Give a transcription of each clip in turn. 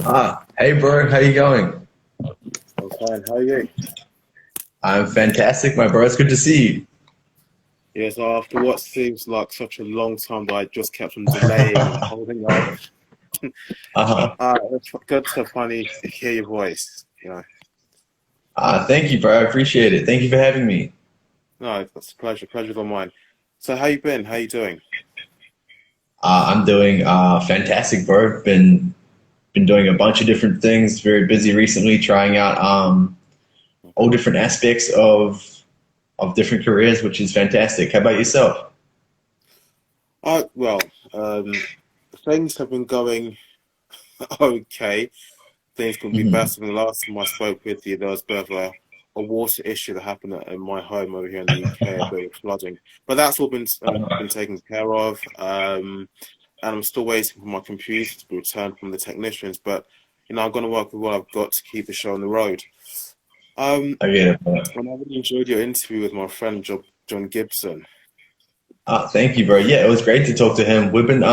Hey bro, how you going? I'm fine. How are you? I'm fantastic, my bro. It's good to see you. Yeah, so after what seems like such a long time that I just kept on delaying and holding off, Uh-huh. it's good to finally hear your voice. Thank you, bro. I appreciate it. Thank you for having me. No, it's a pleasure. Pleasure's all mine. So how you been? How you doing? I'm doing fantastic, bro. Been doing a bunch of different things. Very busy recently, trying out all different aspects of different careers, which is fantastic. How about yourself? Well, um, things have been going okay. Things can be Hmm. better than the last time I spoke with you. There was a bit of a water issue that happened in my home over here in the UK, a bit of flooding. But that's all been taken care of. And I'm still waiting for my computer to be returned from the technicians. But I'm going to work with what I've got to keep the show on the road. Um, I get it, bro. and I really enjoyed your interview with my friend John Gibson. Thank you, bro. Yeah, it was great to talk to him. We've been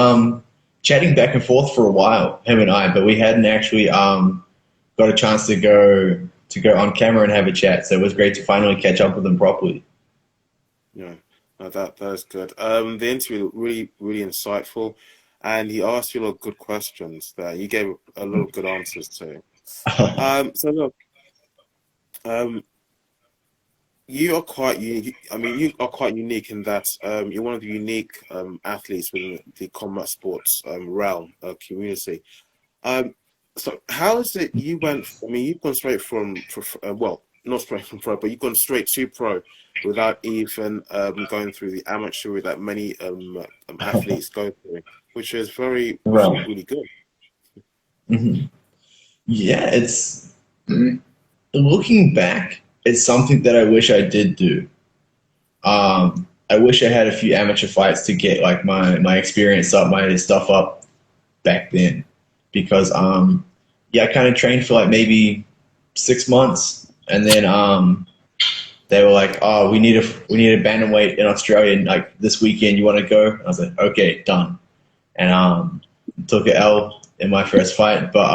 chatting back and forth for a while, him and I, but we hadn't actually got a chance to go on camera and have a chat. So it was great to finally catch up with him properly. Yeah, no, that is good. The interview really really insightful, and he asked you a lot of good questions that you gave a lot of good answers to. So look, um, you are quite unique. I mean, you are quite unique in that you're one of the unique athletes within the combat sports realm community. Um, so how is it you went? I mean, you've gone straight well, not straight from pro, but you've gone straight to pro without even going through the amateur that many athletes go through, which is Right. really good. Hmm. Yeah, looking back, it's something that I wish I did do. I wish I had a few amateur fights to get like my experience up, my stuff up back then, because yeah, I kind of trained for like maybe 6 months, and then they were like, "Oh, we need a bantamweight in Australia, and like this weekend, you want to go?" I was like, "Okay, done," and took a L in my first fight, but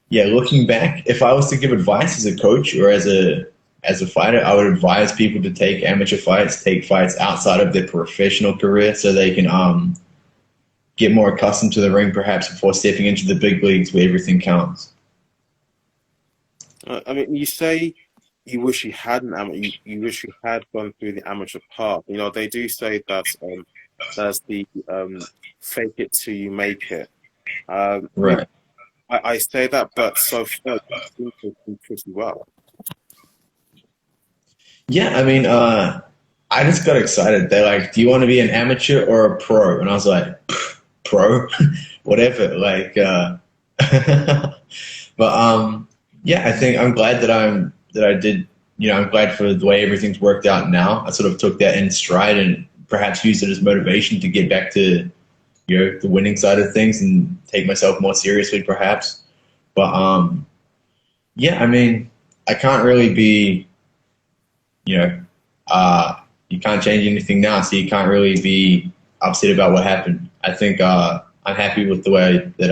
yeah, looking back, if I was to give advice as a coach or as a fighter, I would advise people to take amateur fights, take fights outside of their professional career, so they can get more accustomed to the ring, perhaps before stepping into the big leagues where everything counts. I mean, you say you wish you had you wish you had gone through the amateur path. They do say that there's the fake it till you make it. I mean, Right. I say that, but so far you seem to do pretty well. Yeah, I mean, I just got excited. They're like, "Do you want to be an amateur or a pro?" And I was like, "Pro, whatever." Like, but yeah, I think I'm glad that I did. I'm glad for the way everything's worked out now. I sort of took that in stride and perhaps used it as motivation to get back to the winning side of things and take myself more seriously, perhaps. But yeah, I mean, I can't really be you know, you can't change anything now, so you can't really be upset about what happened. I think I'm happy with the way that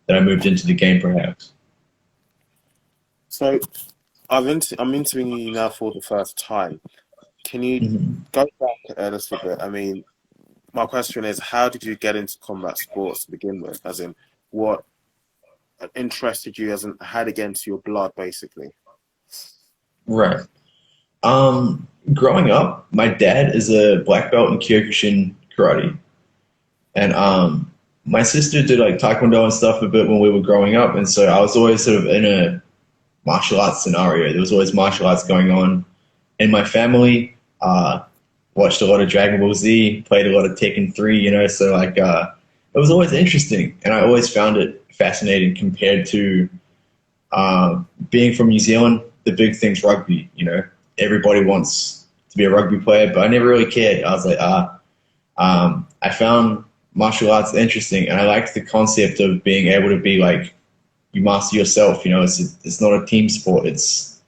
I moved into the game, perhaps. So I'm interviewing you now for the first time. Can you Mhm. go back a little bit? I mean, my question is, how did you get into combat sports to begin with? As in, what interested you? As in, how did it get into your blood, basically? Right. Growing up, my dad is a black belt in Kyokushin karate, and my sister did like taekwondo and stuff a bit when we were growing up, and so I was always sort of in a martial arts scenario. There was always martial arts going on in my family. Watched a lot of Dragon Ball Z, played a lot of Tekken 3, so like it was always interesting, and I always found it fascinating compared to being from New Zealand. The big thing's rugby. Everybody wants to be a rugby player, but I never really cared. I was like, I found martial arts interesting, and I liked the concept of being able to be like you master yourself. It's not a team sport. It's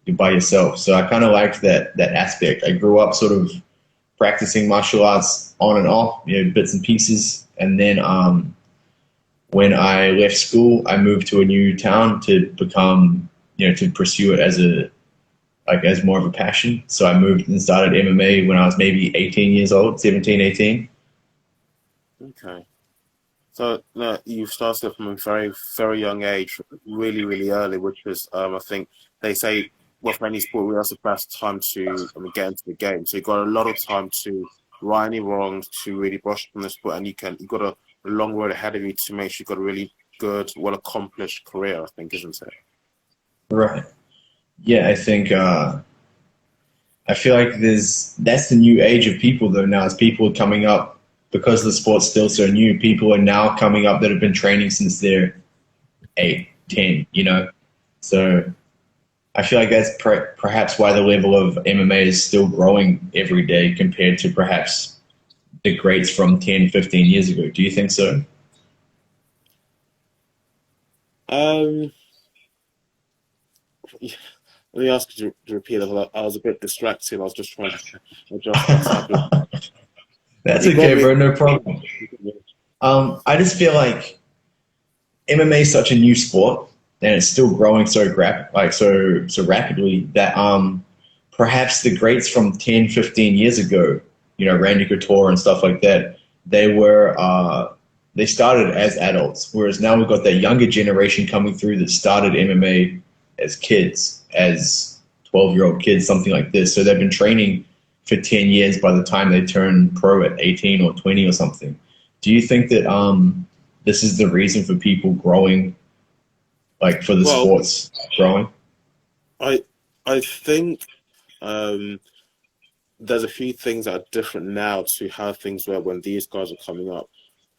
you're by yourself. So I kind of liked that aspect. I grew up sort of practicing martial arts on and off, bits and pieces, and then when I left school, I moved to a new town to become, to pursue it as as more of a passion. So I moved and started MMA when I was maybe 18 years old, 17, 18. Okay. So no, you started from a very, very young age, really, really early, which is, I think they say, well, for any sport, really, that's the best time to get into the game. So you've got a lot of time to right any wrongs, to really brush up on the sport, and you've got a long road ahead of you to make sure you've got a really good, well-accomplished career, I think, isn't it? Right. Yeah, I feel like that's the new age of people though now. As people are coming up, because the sport's still so new, people are now coming up that have been training since they're 8, 10, So I feel like that's perhaps why the level of MMA is still growing every day compared to perhaps the greats from 10, 15 years ago. Do you think so? Um, yeah, let me ask you to repeat that. I was a bit distracted. I was just trying to adjust my tablet. That's You got okay, me. bro. No problem. I just feel like MMA is such a new sport, and it's still growing so rapidly that perhaps the greats from 10, 15 years ago, Randy Couture and stuff like that, they started as adults, whereas now we've got that younger generation coming through that started MMA as kids, as 12-year-old kids, something like this. So they've been training for 10 years by the time they turn pro at 18 or 20 or something. Do you think that this is the reason for people growing, like for the Well, sports growing? I I think um, there's a few things that are different now to how things were when these guys are coming up.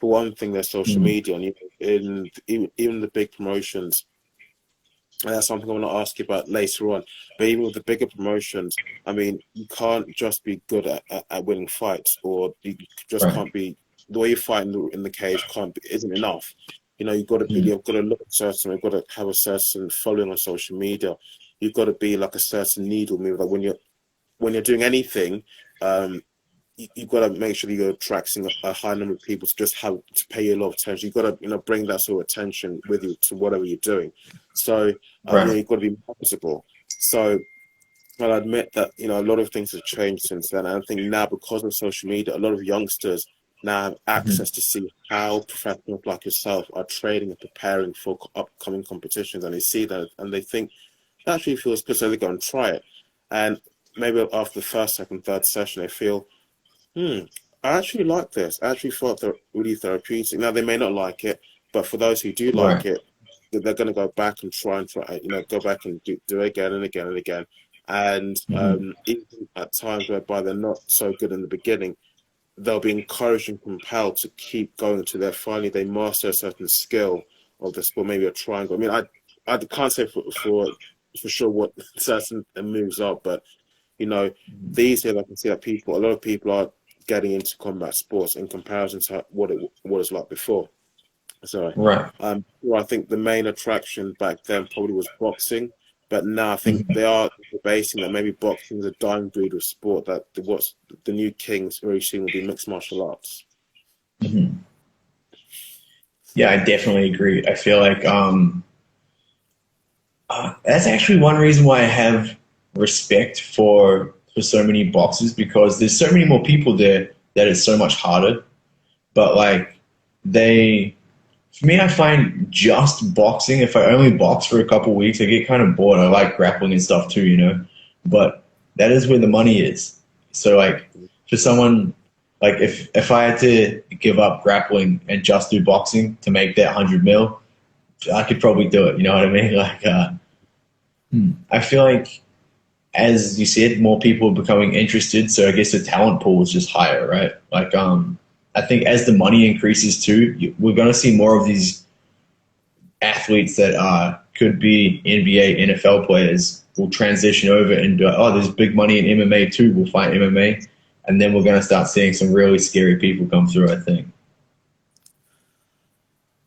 For one thing, there's social Mm, media, and even the big promotions. And that's something I want to ask you about later on. But even with the bigger promotions, I mean, you can't just be good at winning fights, or you just right. can't be the way you fight in the cage can't be, isn't enough. You've got to be, Mm, you've got to look certain, you've got to have a certain following on social media. You've got to be like a certain needle mover. Like when you're doing anything, um, you've got to make sure that you're attracting a high number of people to just have to pay you a lot of attention. You've got to bring that sort of attention with you to whatever you're doing. So right. you've got to be visible. So I'll admit that a lot of things have changed since then. And I think now because of social media, a lot of youngsters now have Mhm. access to see how professionals like yourself are training and preparing for upcoming competitions, and they see that and they think it actually feels good, so they go and try it. And maybe after the first, second, third session, they feel I actually like this. I actually thought they're really therapeutic. Now they may not like it, but for those who do like Right. it, they're going to go back and try, go back and do it again and again and again. And Hmm. even at times whereby they're not so good in the beginning, they'll be encouraged and compelled to keep going until finally they master a certain skill of the sport, maybe a triangle. I mean, I can't say for sure what certain moves are, but you know, these days I can see that a lot of people are getting into combat sports in comparison to what it's like before. So, Right. well, I think the main attraction back then probably was boxing, but now I think Mhm. they are debating that maybe boxing is a dying breed of sport. That what's the new kings very soon will be mixed martial arts. Mhm. Yeah, I definitely agree. I feel like that's actually one reason why I have respect for so many boxers, because there's so many more people there that it's so much harder. But like they for me, I find just boxing, if I only box for a couple weeks, I get kind of bored. I like grappling and stuff too. But that is where the money is. So like for someone like if I had to give up grappling and just do boxing to make that 100 mil, I could probably do it. You know what I mean? I feel like, as you said, more people are becoming interested. So I guess the talent pool is just higher, right? I think as the money increases too, we're going to see more of these athletes that could be NBA, NFL players will transition over and be like, oh, there's big money in MMA too. We'll fight MMA. And then we're going to start seeing some really scary people come through, I think.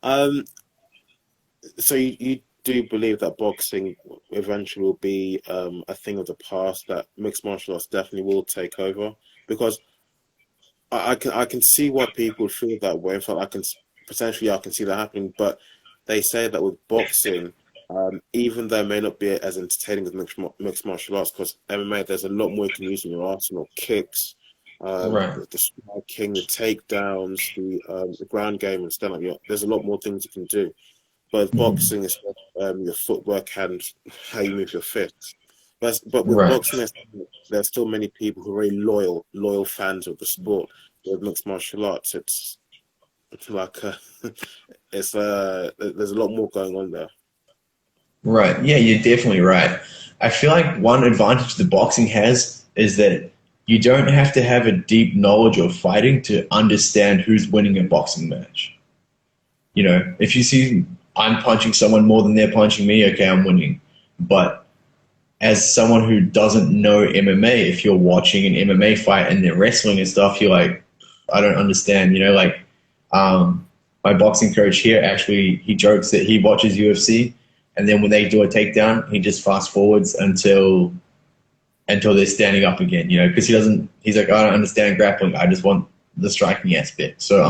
Um, so you do believe that boxing eventually will be a thing of the past, that mixed martial arts definitely will take over? Because I can see why people feel that way. In fact, potentially I can see that happening. But they say that with boxing, even though it may not be as entertaining as mixed martial arts, because MMA, there's a lot more you can use in your arsenal: kicks, Right. the striking, the takedowns, the ground game, and stuff like that. There's a lot more things you can do. But with Mhm. boxing, it's your footwork and how you move your fists. But with Right. boxing, there's still many people who are very loyal fans of the sport. With mixed martial arts, it's like there's a lot more going on there. Right. Yeah, you're definitely right. I feel like one advantage the boxing has is that you don't have to have a deep knowledge of fighting to understand who's winning a boxing match. You know, if you see I'm punching someone more than they're punching me, okay, I'm winning. But as someone who doesn't know MMA, if you're watching an MMA fight and they're wrestling and stuff, you're like, I don't understand. You know, like my boxing coach here actually he jokes that he watches UFC and then when they do a takedown, he just fast forwards until they're standing up again. You know, because he doesn't. He's like, I don't understand grappling. I just want the striking aspect. So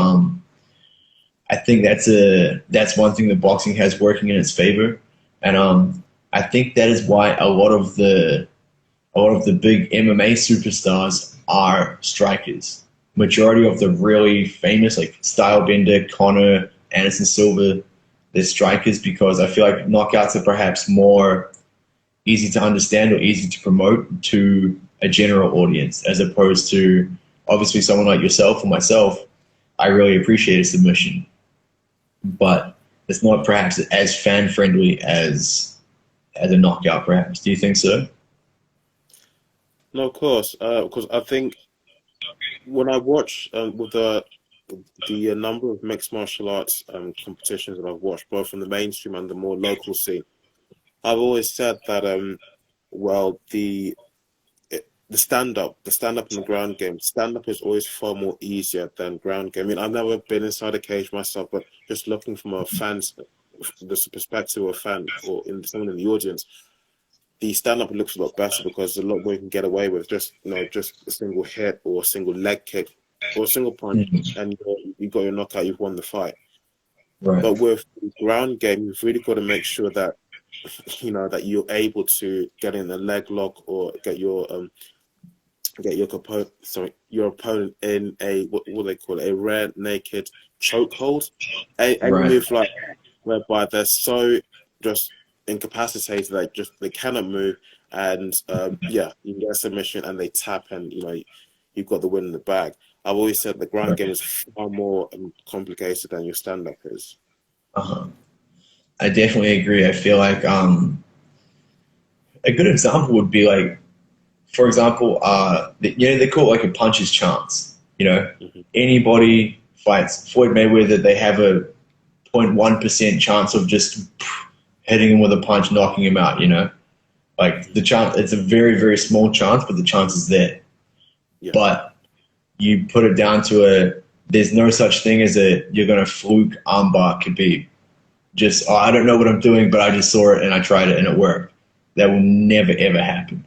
I think that's one thing that boxing has working in its favor, and I think that is why a lot of the big MMA superstars are strikers. Majority of the really famous like Stylebender, Connor, Anderson Silva, they're strikers because I feel like knockouts are perhaps more easy to understand or easy to promote to a general audience as opposed to obviously someone like yourself or myself. I really appreciate a submission, but it's not perhaps as fan friendly as a knockout. Perhaps, do you think so? No, of course, because I think when I watch with the number of mixed martial arts competitions that I've watched, both from the mainstream and the more local scene, I've always said that well the stand up in the ground game, stand up is always far more easier than ground game. I mean, I've never been inside a cage myself, but just looking from a fan's the perspective of a fan or in someone in the audience, the stand up looks a lot better because there's a lot more you can get away with. Just just a single hit or a single leg kick or a single punch, Mhm. and you got your knockout. You've won the fight. Right, But with the ground game, you've really got to make sure that that you're able to get in a leg lock or get your opponent in a what they call it, a rear naked chokehold, any right, move like that, whereby they're so just incapacitated that just they cannot move, and yeah, you can get a submission and they tap, and you've got the win in the bag. I've always said the ground game right. is far more complicated than your stand up is. Uh-huh. I definitely agree. I feel like a good example would be like, for example, they call it like a puncher's chance. You know, Hmm. anybody fights Floyd Mayweather, they have a 0.1% chance of just hitting him with a punch, knocking him out. You know, like the chance, it's a very, very small chance, but the chance is there. Yeah. But you put it down to there's no such thing as you're going to fluke armbar Khabib. Just, oh, I don't know what I'm doing, but I just saw it and I tried it and it worked. That will never, ever happen.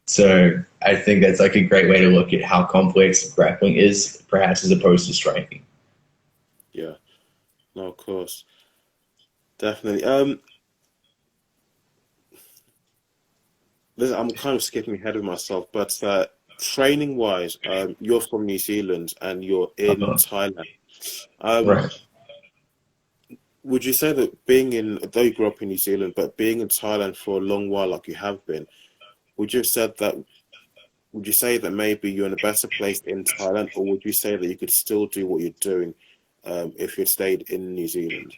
So I think that's like a great way to look at how complex grappling is, perhaps as opposed to striking. Yeah. No, of course, definitely. I'm kind of skipping ahead of myself, but training wise, you're from New Zealand and you're in Uh-huh. Thailand. Um, Right. would you say that though you grew up in New Zealand, but being in Thailand for a long while, like you have been, would you have said that? Would you say that maybe you're in a better place in Thailand, or would you say that you could still do what you're doing if you'd stayed in New Zealand?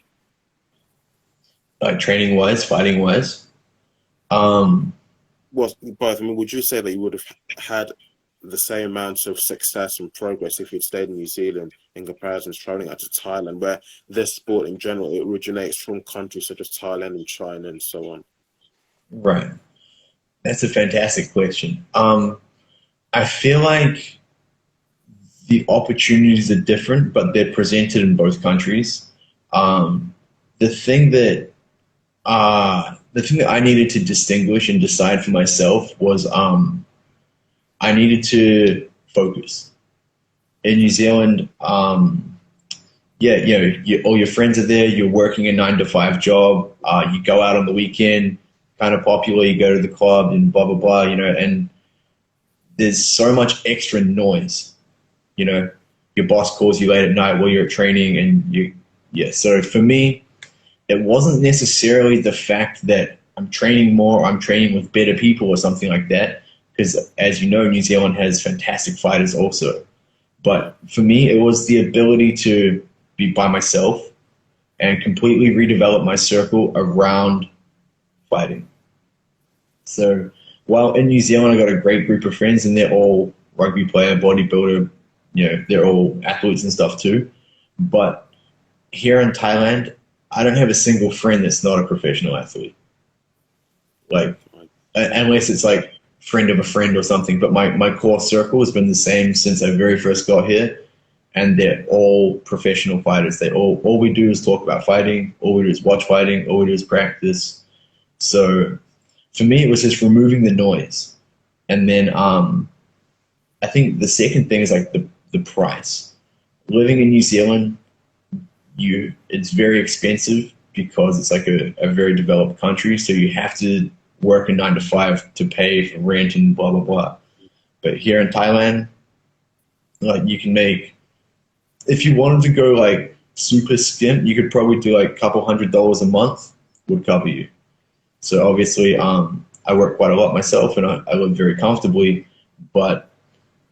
Like training wise, fighting wise. Um, Well, both. I mean, would you say that you would have had the same amount of success and progress if you'd stayed in New Zealand in comparison to traveling out to Thailand, where this sport in general it originates from countries such as Thailand and China and so on? right. That's a fantastic question. I feel like the opportunities are different, but they're presented in both countries. Um, the thing that the thing that I needed to distinguish and decide for myself was I needed to focus. In New Zealand, yeah, all your friends are there. You're working a 9 to 5 job. You go out on the weekend, kind of popular. You go to the club and blah blah blah. And there's so much extra noise. Your boss calls you late at night while you're at training, and yeah. So for me, it wasn't necessarily the fact that I'm training more, I'm training with better people or something like that, because as you know, New Zealand has fantastic fighters also. But for me, it was the ability to be by myself and completely redevelop my circle around fighting. So while in New Zealand, I got a great group of friends, and they're all rugby player, bodybuilder, they're all athletes and stuff too. But here in Thailand, I don't have a single friend that's not a professional athlete. Like, unless it's like friend of a friend or something. But my core circle has been the same since I very first got here, and they're all professional fighters. All we do is talk about fighting. All we do is watch fighting. All we do is practice. So for me, it was just removing the noise. And then I think the second thing is like the price. Living in New Zealand, it's very expensive because it's like a very developed country. So you have to work a 9 to 5 to pay for rent and blah, blah, blah. But here in Thailand, like you can make, if you wanted to go like super skimp, you could probably do like a couple $100 a month would cover you. So obviously, I work quite a lot myself and I live very comfortably, but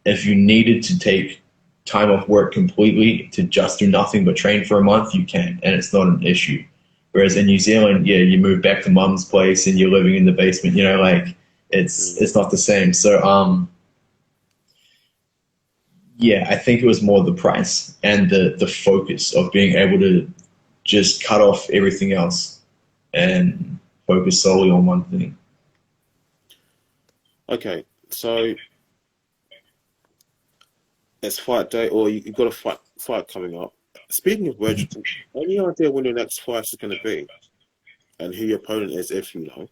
if you needed to take time off work completely to just do nothing but train for a month, you can, and it's not an issue. Whereas in New Zealand, yeah, you move back to mum's place and you're living in the basement, like it's not the same. So, yeah, I think it was more the price and the focus of being able to just cut off everything else and focus solely on one thing. Okay, so it's fight day, or you've got a fight coming up. Speaking of which, any idea when your next fight is going to be, and who your opponent is, if you know?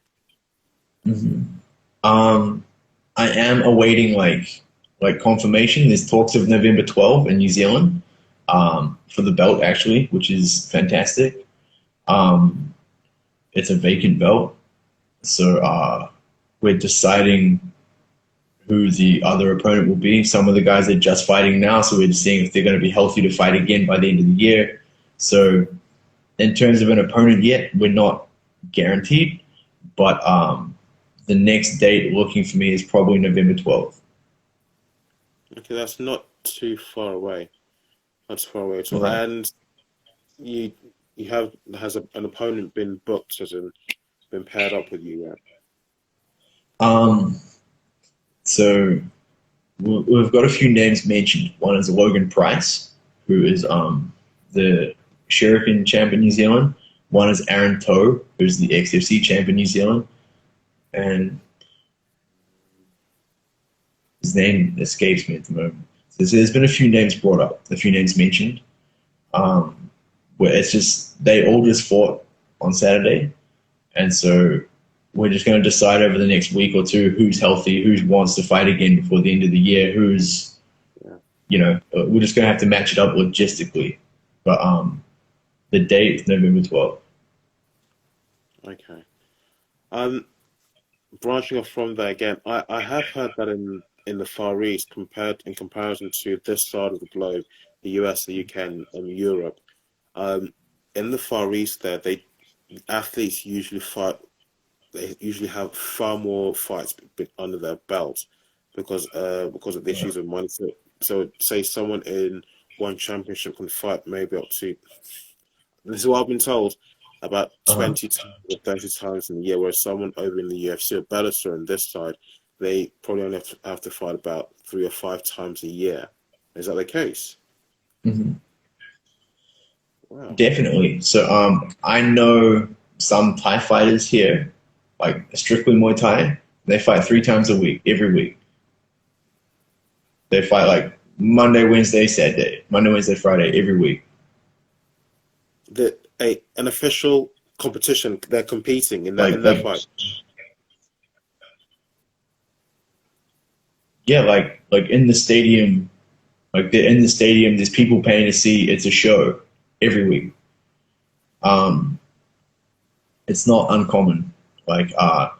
Mm-hmm. I am awaiting like confirmation. There's talks of November 12th in New Zealand for the belt actually, which is fantastic. It's a vacant belt, so we're deciding who the other opponent will be. Some of the guys are just fighting now, so we're just seeing if they're going to be healthy to fight again by the end of the year. So in terms of an opponent yet, we're not guaranteed, but the next date looking for me is probably November 12th. Okay, that's not too far away. Not too far away at all. Right. And has an opponent been booked, as in been paired up with you yet? So we've got a few names mentioned. One is Logan Price, who is the Shuriken champ in New Zealand. One is Aaron Toe, who's the XFC champ in New Zealand. And his name escapes me at the moment. So there's been a few names brought up, a few names mentioned, where it's just, they all just fought on Saturday. And so we're just going to decide over the next week or two who's healthy, who wants to fight again before the end of the year, we're just going to have to match it up logistically. But the date is November 12th. Okay. Branching off from there again, I have heard that in the Far East, in comparison to this side of the globe, the US, the UK, and Europe, in the Far East there, athletes usually fight. They usually have far more fights under their belt because of the issues of money. So say someone in one championship can fight maybe up to, this is what I've been told, about 20 or 30 times in a year, whereas someone over in the UFC or Bellator on this side, they probably only have to fight about 3 or 5 times a year. Is that the case? Mm-hmm. Wow. Definitely. So I know some Thai fighters here, like strictly Muay Thai, they fight 3 times a week, every week. They fight like Monday, Wednesday, Saturday, Monday, Wednesday, Friday, every week. An official competition, they're competing in that fight. Yeah, like in the stadium, there's people paying to see, it's a show. every week. It's not uncommon. Like I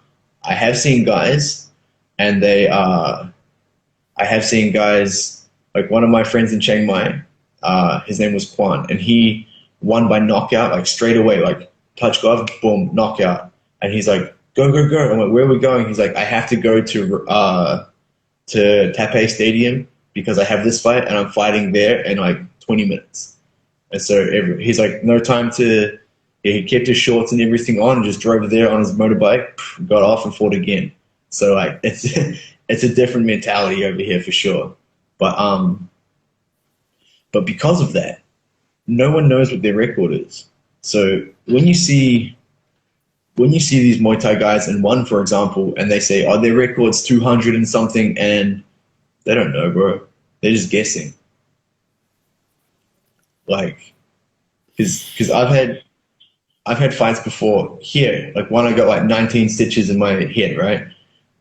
have seen guys, and I have seen guys like one of my friends in Chiang Mai. His name was Kwan, and he won by knockout, like straight away, like touch glove, boom, knockout. And he's like, go, go, go. I'm like, where are we going? He's like, I have to go to Taipei Stadium because I have this fight, and I'm fighting there in like 20 minutes. And so he's like, no time to. Yeah, he kept his shorts and everything on, and just drove there on his motorbike, got off, and fought again. So like, it's a different mentality over here for sure. But because of that, no one knows what their record is. So when you see these Muay Thai guys in one, for example, and they say, oh, their record's 200 and something, and they don't know, bro. They're just guessing. Like, because I've had fights before here, like one I got like 19 stitches in my head, right?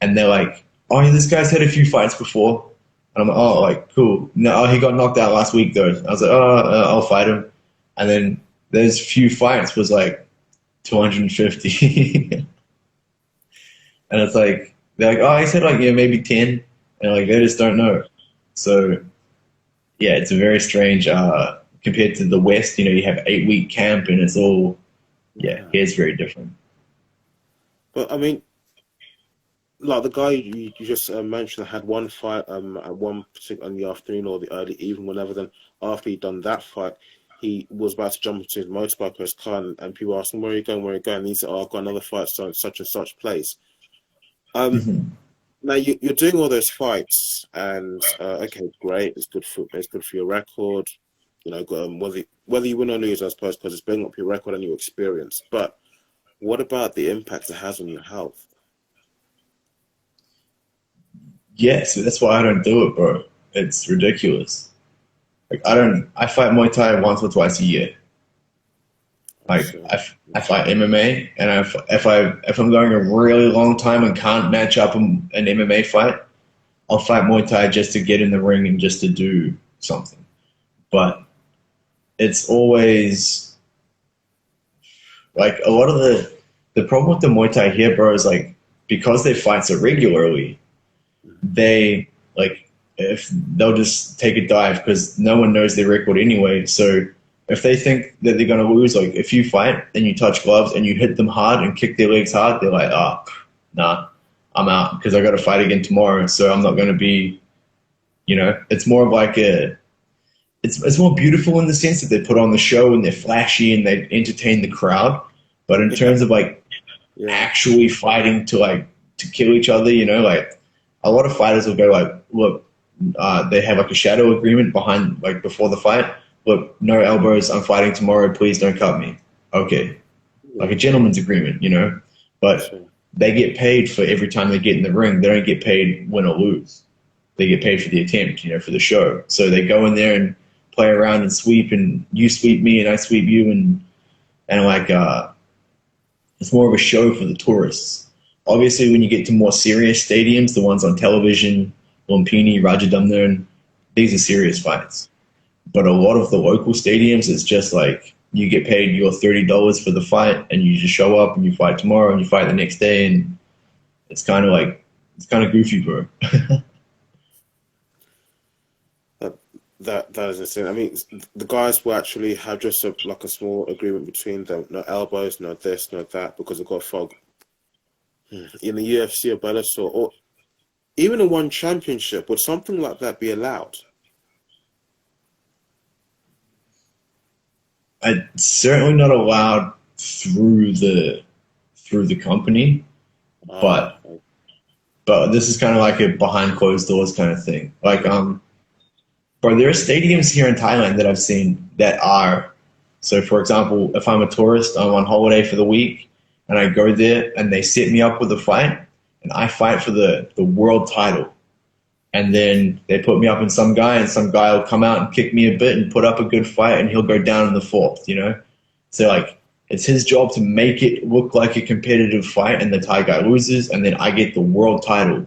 And they're like, oh, yeah, this guy's had a few fights before. And I'm like, oh, like, cool. No, he got knocked out last week, though. I was like, oh, I'll fight him. And then those few fights was like 250. And it's like, they're like, oh, he said like, yeah, maybe 10. And like, they just don't know. So, yeah, it's a very strange, compared to the West, you know, you have 8-week camp and it's all, yeah, it's very different. But I mean, like the guy you just mentioned had one fight at one particular in the afternoon or the early evening, whenever. Then after he'd done that fight, he was about to jump into his motorbike or his car, and people asked him, where are you going, where are you going? And he said, oh, I've got another fight so such and such place. Now you're doing all those fights, and okay, great, it's good for your record, you know, whether you win or lose, I suppose, because it's building up your record and your experience. But what about the impact it has on your health? Yes, that's why I don't do it, bro. It's ridiculous. Like I fight Muay Thai once or twice a year. Like I fight MMA, and if I'm going a really long time and can't match up an MMA fight, I'll fight Muay Thai just to get in the ring and just to do something. But it's always like a lot of the problem with the Muay Thai here, bro, is like because they fight so regularly, they like if they'll just take a dive because no one knows their record anyway. So if they think that they're going to lose, like if you fight and you touch gloves and you hit them hard and kick their legs hard, they're like, oh, nah, I'm out because I got to fight again tomorrow. So I'm not going to be, you know, it's more of like it's more beautiful in the sense that they put on the show and they're flashy and they entertain the crowd. But in terms of like actually fighting to kill each other, you know, like a lot of fighters will go like, look, they have like a shadow agreement behind, like before the fight. Look, no elbows, I'm fighting tomorrow, please don't cut me. Okay. Like a gentleman's agreement, you know? But they get paid for every time they get in the ring. They don't get paid win or lose. They get paid for the attempt, you know, for the show. So they go in there and play around and sweep, and you sweep me and I sweep you, and like it's more of a show for the tourists. Obviously, when you get to more serious stadiums, the ones on television, Lumpini, Rajadamnern, these are serious fights. But a lot of the local stadiums, it's just like you get paid your $30 for the fight, and you just show up and you fight tomorrow and you fight the next day, and it's kind of goofy, bro. That is insane. I mean, the guys will actually have just like a small agreement between them. No elbows, no this, no that, because they've got fog. In the UFC or Bellator, or even in one championship, would something like that be allowed? It's certainly not allowed through the company, but this is kind of like a behind closed doors kind of thing. Like but there are stadiums here in Thailand that I've seen that are, so for example, if I'm a tourist, I'm on holiday for the week, and I go there and they set me up with a fight, and I fight for the world title. And then they put me up in some guy, and some guy will come out and kick me a bit and put up a good fight, and he'll go down in the fourth, you know? So like, it's his job to make it look like a competitive fight, and the Thai guy loses, and then I get the world title.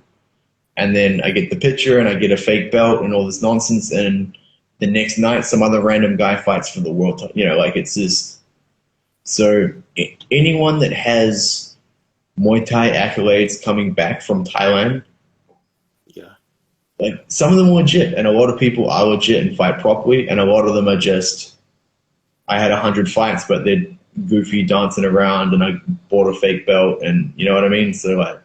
And then I get the picture, and I get a fake belt and all this nonsense, and the next night some other random guy fights for the world title. You know, like it's just so anyone that has Muay Thai accolades coming back from Thailand, Yeah. like some of them are legit, and a lot of people are legit and fight properly, and a lot of them are just I had 100 fights, but they're goofy dancing around, and I bought a fake belt, and you know what I mean. So like,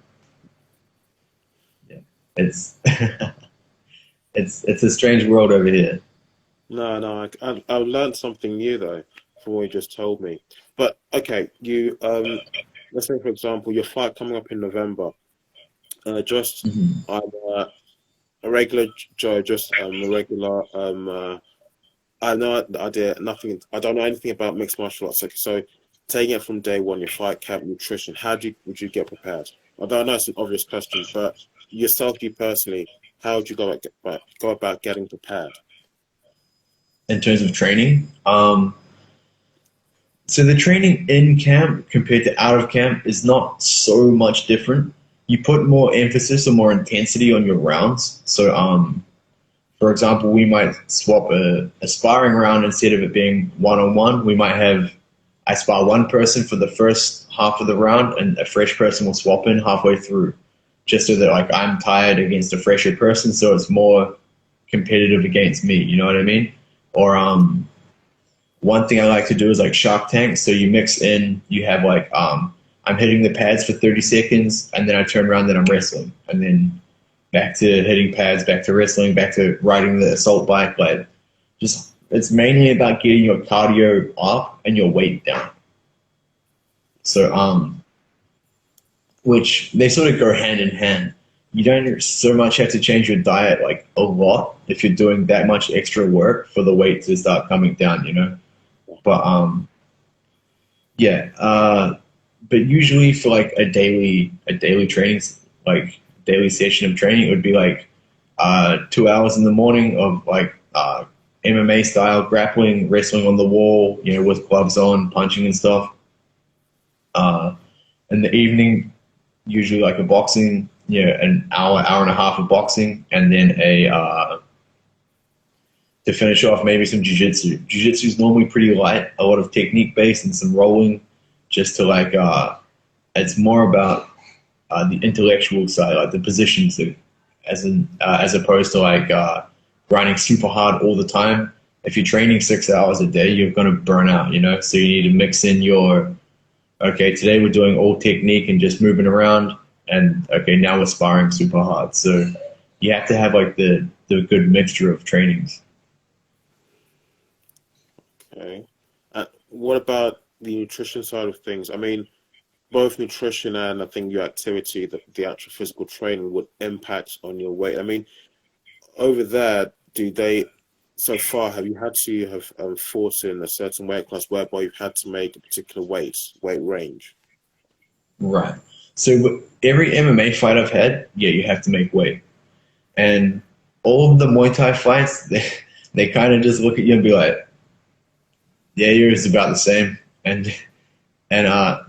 yeah, it's it's a strange world over here. No, I learned something new though from what you just told me. But okay, you let's say for example your fight coming up in November. Just Mhm. I'm a regular Joe, just a regular I have no idea, nothing. I don't know anything about mixed martial arts. So, taking it from day one, your fight camp, nutrition. How would you get prepared? I don't know it's an obvious question, but yourself, you personally, how would you go about getting prepared? In terms of training, so the training in camp compared to out of camp is not so much different. You put more emphasis or more intensity on your rounds. So, for example, we might swap a sparring round instead of it being one on one. We might have I spar one person for the first half of the round, and a fresh person will swap in halfway through, just so that like I'm tired against a fresher person, so it's more competitive against me. You know what I mean? Or one thing I like to do is like Shark Tank. So you mix in, you have like I'm hitting the pads for 30 seconds, and then I turn around, then I'm wrestling, and then back to hitting pads, back to wrestling, back to riding the assault bike. Like just it's mainly about getting your cardio up and your weight down. So which they sort of go hand in hand. You don't so much have to change your diet like a lot if you're doing that much extra work for the weight to start coming down, you know. But yeah, but usually for like a daily training like daily session of training, it would be like 2 hours in the morning of like MMA style grappling, wrestling on the wall, you know, with gloves on, punching and stuff. Uh, in the evening, usually like a boxing, you know, an hour and a half of boxing, and then a to finish off maybe some jiu-jitsu. Jiu-jitsu is normally pretty light, a lot of technique based and some rolling, just to like it's more about the intellectual side, like the positions, that, as opposed to like grinding super hard all the time. If you're training 6 hours a day, you're going to burn out, you know. So you need to mix in your okay. Today we're doing all technique and just moving around, and okay, now we're sparring super hard. So you have to have like the good mixture of trainings. Okay. What about the nutrition side of things? I mean, both nutrition and I think your activity, the actual physical training would impact on your weight. I mean, over there, do they, so far, have you had to have fought in a certain weight class whereby you've had to make a particular weight range? Right. So every MMA fight I've had, yeah, you have to make weight. And all of the Muay Thai fights, they kind of just look at you and be like, yeah, yours is about the same. And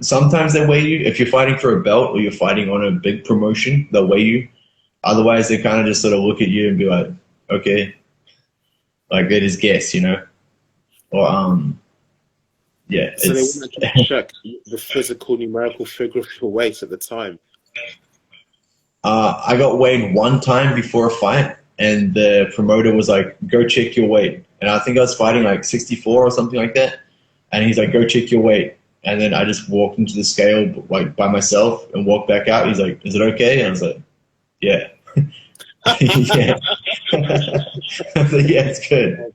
sometimes they weigh you. If you're fighting for a belt or you're fighting on a big promotion, they'll weigh you. Otherwise, they kind of just sort of look at you and be like, okay, like they just guess, you know? Or, yeah, So they it's, wouldn't actually check the physical numerical figure of your weight at the time. I got weighed one time before a fight, and the promoter was like, go check your weight. And I think I was fighting like 64 or something like that. And he's like, go check your weight. And then I just walked into the scale like by myself and walked back out. He's like, is it okay? And I was like, yeah. Yeah. I was like, yeah, it's good.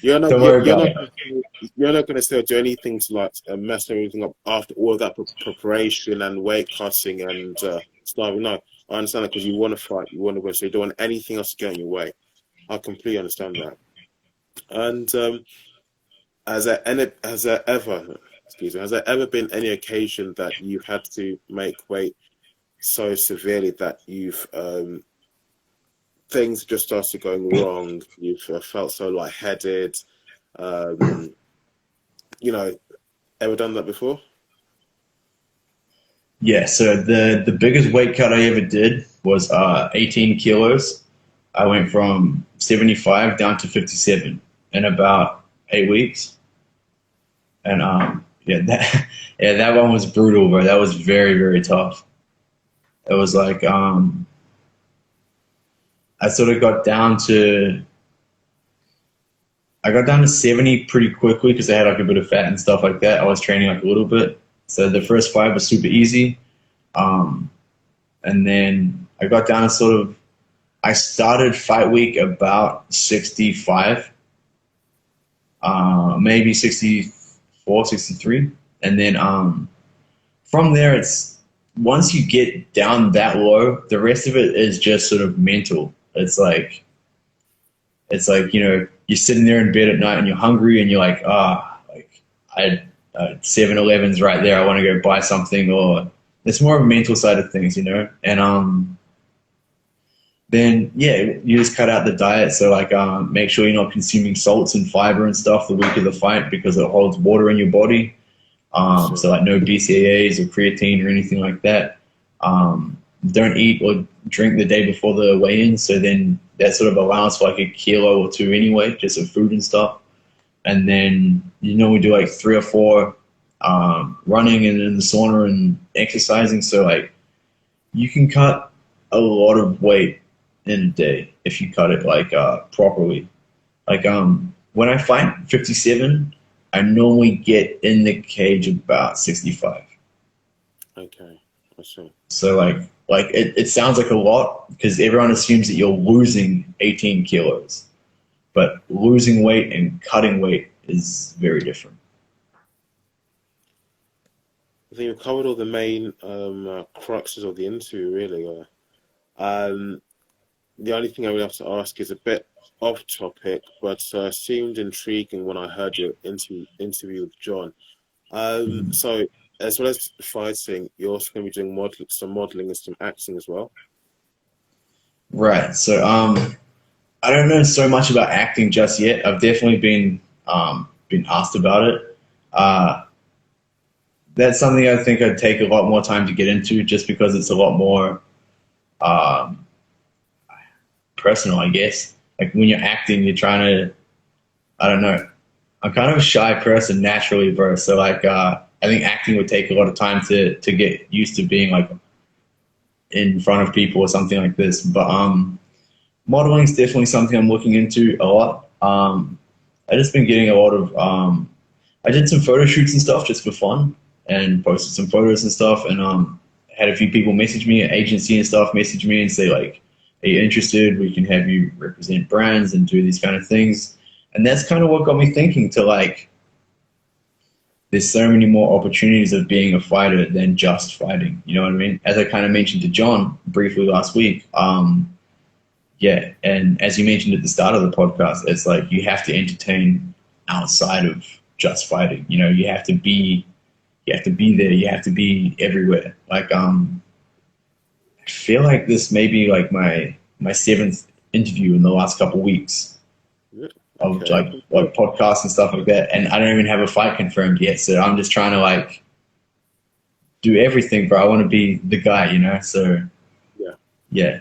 You're not Don't you're, worry you're about not it. you're not going to still do anything to like mess everything up after all of that preparation and weight cutting and starving. No, I understand that because you want to fight, you want to win, so you don't want anything else to get in your way. I completely understand that. And has there ever, excuse me, has there ever been any occasion that you've had to make weight so severely that you've things just started going wrong? You've felt so lightheaded. Um, you know, ever done that before? Yeah, so the biggest weight cut I ever did was 18 kilos. I went from 75 down to 57 in about 8 weeks. And yeah, that one was brutal, bro. That was very, very tough. It was like I sort of I got down to 70 pretty quickly because I had like a bit of fat and stuff like that. I was training like a little bit. So the first fight was super easy. And then I got down to I started fight week about 65, maybe 64, 63. And then from there, once you get down that low, the rest of it is just sort of mental. It's like, you're sitting there in bed at night and you're hungry and you're like, I had 7-Eleven's right there. I want to go buy something, or it's more of a mental side of things, And then, yeah, you just cut out the diet. So make sure you're not consuming salts and fiber and stuff the week of the fight because it holds water in your body. So no BCAAs or creatine or anything like that. Don't eat or drink the day before the weigh-in. So then that sort of allows for like a kilo or two anyway, just of food and stuff. And then, we do like 3 or 4 running and in the sauna and exercising. So you can cut a lot of weight in a day if you cut it properly. When I fight 57, I normally get in the cage about 65. Okay, I see. So it sounds like a lot because everyone assumes that you're losing 18 kilos, but losing weight and cutting weight is very different. I think you've covered all the main cruxes of the interview, really. The only thing I would have to ask is a bit off topic, but seemed intriguing when I heard your interview with John. So, as well as fighting, you're also going to be doing some modeling and some acting as well. Right. So, I don't know so much about acting just yet. I've definitely been asked about it. That's something I think I'd take a lot more time to get into, just because it's a lot more personal, I guess. Like when you're acting, you're trying to, I don't know. I'm kind of a shy person naturally, bro. So I think acting would take a lot of time to get used to being in front of people or something like this. But modeling is definitely something I'm looking into a lot. I just been getting a lot of, I did some photo shoots and stuff just for fun and posted some photos and stuff, and had a few people message me, an agency and stuff message me and say are you interested? We can have you represent brands and do these kind of things. And that's kind of what got me thinking to there's so many more opportunities of being a fighter than just fighting. You know what I mean? As I kind of mentioned to John briefly last week, yeah. And as you mentioned at the start of the podcast, it's you have to entertain outside of just fighting. You have to be there. You have to be everywhere. I feel like this may be my 7th interview in the last couple of weeks of podcasts and stuff like that, and I don't even have a fight confirmed yet. So I'm just trying to do everything, bro. I want to be the guy, So yeah.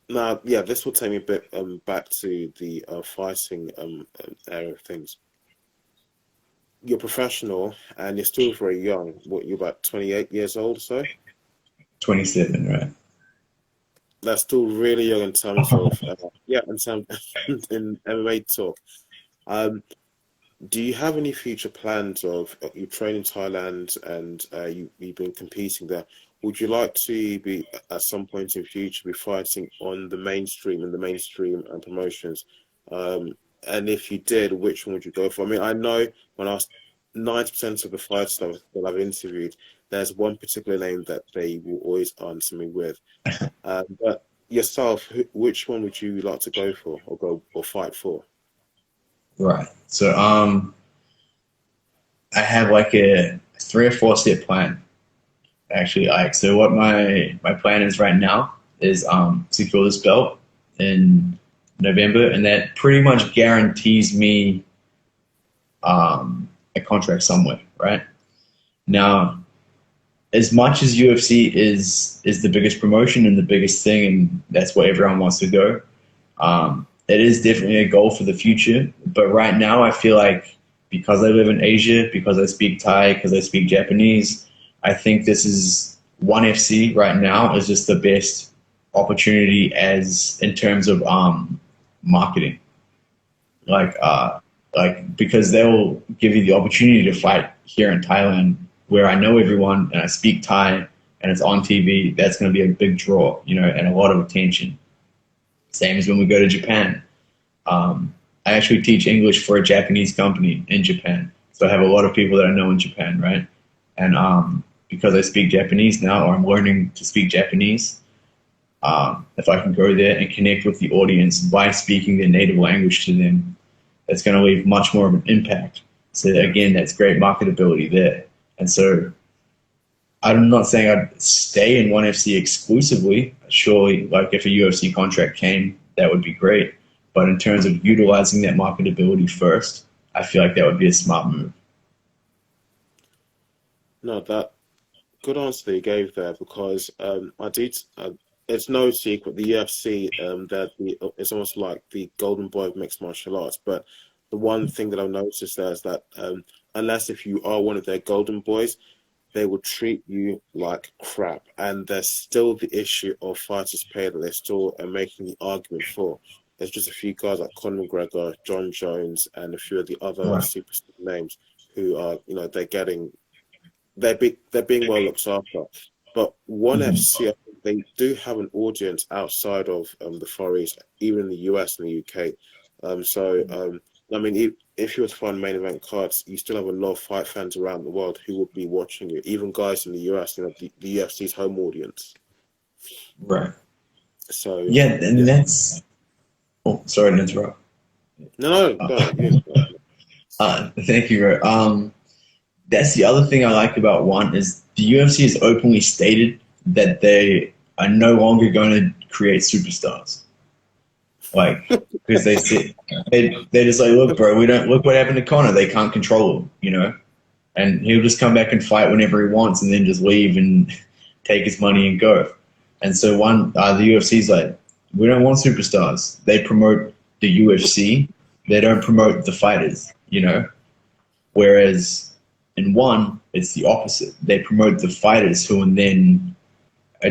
Now, yeah, this will take me a bit back to the fighting area of things. You're professional and you're still very young. What, you're about 28 years old or so? 27, right? That's still really young in terms of in MMA talk. Do you have any future plans of you train in Thailand and you've been competing there? Would you like to be at some point in the future be fighting on the mainstream and promotions? And if you did, which one would you go for? I mean, I know when I asked 90% of the fighters that I've interviewed, there's one particular name that they will always answer me with. But yourself, which one would you like to go for or fight for? Right. So I have a 3 or 4 step plan, actually, Ike. So what my plan is right now is secure this belt in November, and that pretty much guarantees me a contract somewhere, right? Now, as much as UFC is the biggest promotion and the biggest thing, and that's where everyone wants to go. It is definitely a goal for the future. But right now, I feel like because I live in Asia, because I speak Thai, because I speak Japanese, I think this is ONE FC right now is just the best opportunity as in terms of marketing. Like because they'll give you the opportunity to fight here in Thailand, where I know everyone and I speak Thai and it's on TV. That's going to be a big draw, and a lot of attention. Same as when we go to Japan. I actually teach English for a Japanese company in Japan, so I have a lot of people that I know in Japan, right? And because I speak Japanese now, or I'm learning to speak Japanese, if I can go there and connect with the audience by speaking their native language to them, that's going to leave much more of an impact. So again, that's great marketability there. And so I'm not saying I'd stay in ONE FC exclusively. Surely, like if a UFC contract came, that would be great. But in terms of utilizing that marketability first, I feel like that would be a smart move. No, that good answer that you gave there, because I did. It's no secret the UFC that it's almost like the golden boy of mixed martial arts. But the one thing that I've noticed there is that unless if you are one of their golden boys, they will treat you like crap. And there's still the issue of fighters pay that they're still making the argument for. There's just a few guys like Conor McGregor, John Jones, and a few of the other Right. superstar names who are, they're being well looked after. But ONE FC, I think they do have an audience outside of the Far East, even in the US and the UK. I mean, if you were to find main event cards, you still have a lot of fight fans around the world who would be watching you, even guys in the US, the UFC's home audience. Right. So Yeah, and that's. Oh, sorry to interrupt. no, Thank you, bro. That's the other thing I like about ONE is the UFC has openly stated that they are no longer going to create superstars. Like, because they said they're just like, look, bro, we don't look what happened to Conor. They can't control him, and he'll just come back and fight whenever he wants, and then just leave and take his money and go. And so the UFC's like, we don't want superstars. They promote the UFC. They don't promote the fighters. Whereas in ONE, it's the opposite. They promote the fighters who will then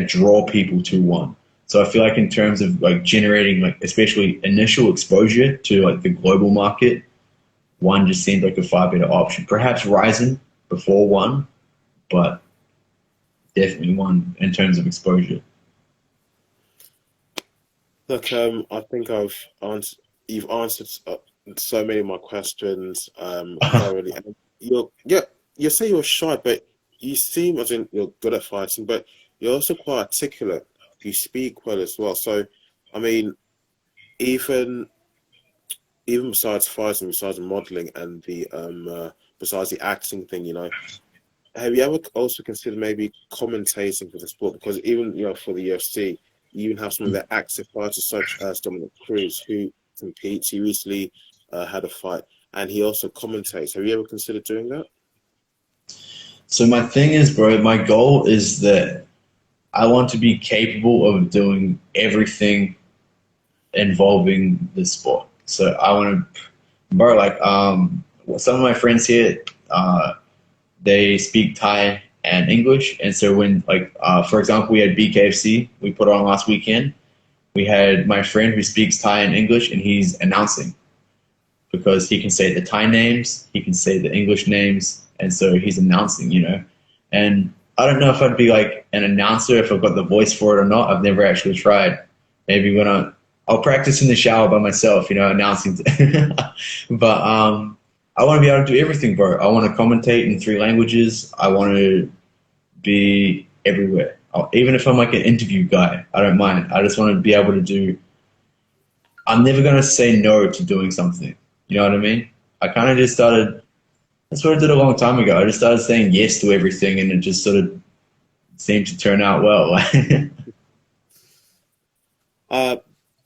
draw people to ONE. So I feel like in terms of like generating like especially initial exposure to like the global market, ONE just seemed like a far better option. Perhaps Ryzen before ONE, but definitely ONE in terms of exposure. Look, I think you've answered so many of my questions thoroughly. And you say you're shy, but you seem as in you're good at fighting, but you're also quite articulate. You speak well as well. So, I mean, even besides fighting, besides modeling, and besides the acting thing, have you ever also considered maybe commentating for the sport? Because even for the UFC, you even have some of the active fighters such as Dominic Cruz who competes. He recently had a fight, and he also commentates. Have you ever considered doing that? So my thing is, bro, my goal is that I want to be capable of doing everything involving the sport. So I want to, bro, like some of my friends here, they speak Thai and English, and so when for example, we had BKFC we put on last weekend. We had my friend who speaks Thai and English, and he's announcing because he can say the Thai names, he can say the English names, and so he's announcing. And I don't know if I'd be like an announcer if I've got the voice for it or not. I've never actually tried. Maybe when I'll practice in the shower by myself, announcing. But I want to be able to do everything, bro. I want to commentate in 3 languages. I want to be everywhere. Even if I'm like an interview guy, I don't mind. I just want to be able to do. I'm never going to say no to doing something. You know what I mean? I kind of just started. That's what I did a long time ago. I just started saying yes to everything, and it just sort of seemed to turn out well.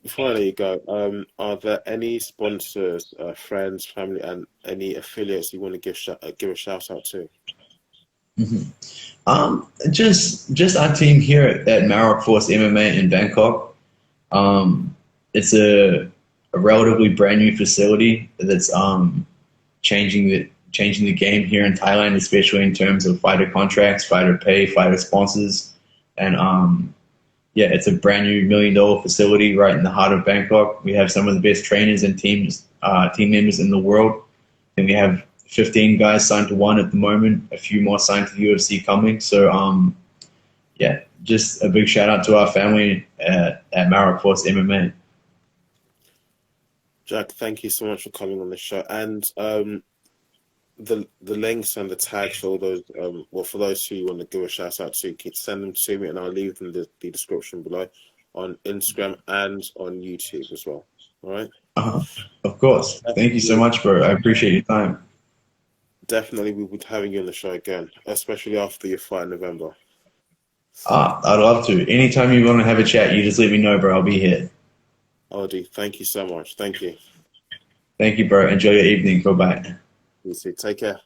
Before I let you go, are there any sponsors, friends, family, and any affiliates you want to give a shout out to? Mhm. Just our team here at MarrockForce MMA in Bangkok. It's a relatively brand new facility that's changing the game here in Thailand, especially in terms of fighter contracts, fighter pay, fighter sponsors, and yeah, it's a brand new $1 million facility right in the heart of Bangkok. We have some of the best trainers and team members in the world, and we have 15 guys signed to one at the moment. A few more signed to the UFC coming. So yeah, just a big shout out to our family at MarrockForce MMA. Jack, thank you so much for coming on the show. And the links and the tags for all those well, for those who want to give a shout out to, keep send them to me and I'll leave them in the description below on Instagram and on YouTube as well. All right. Uh, of course. Thank you so Definitely, much, bro. I appreciate your time. definitely we'll be having you on the show again, especially after your fight in November. I'd love to. Anytime you want to have a chat, you just let me know, bro. I'll be here. Aldi, thank you so much. Thank you. Thank you, bro. Enjoy your evening. Bye-bye. You too. Take care.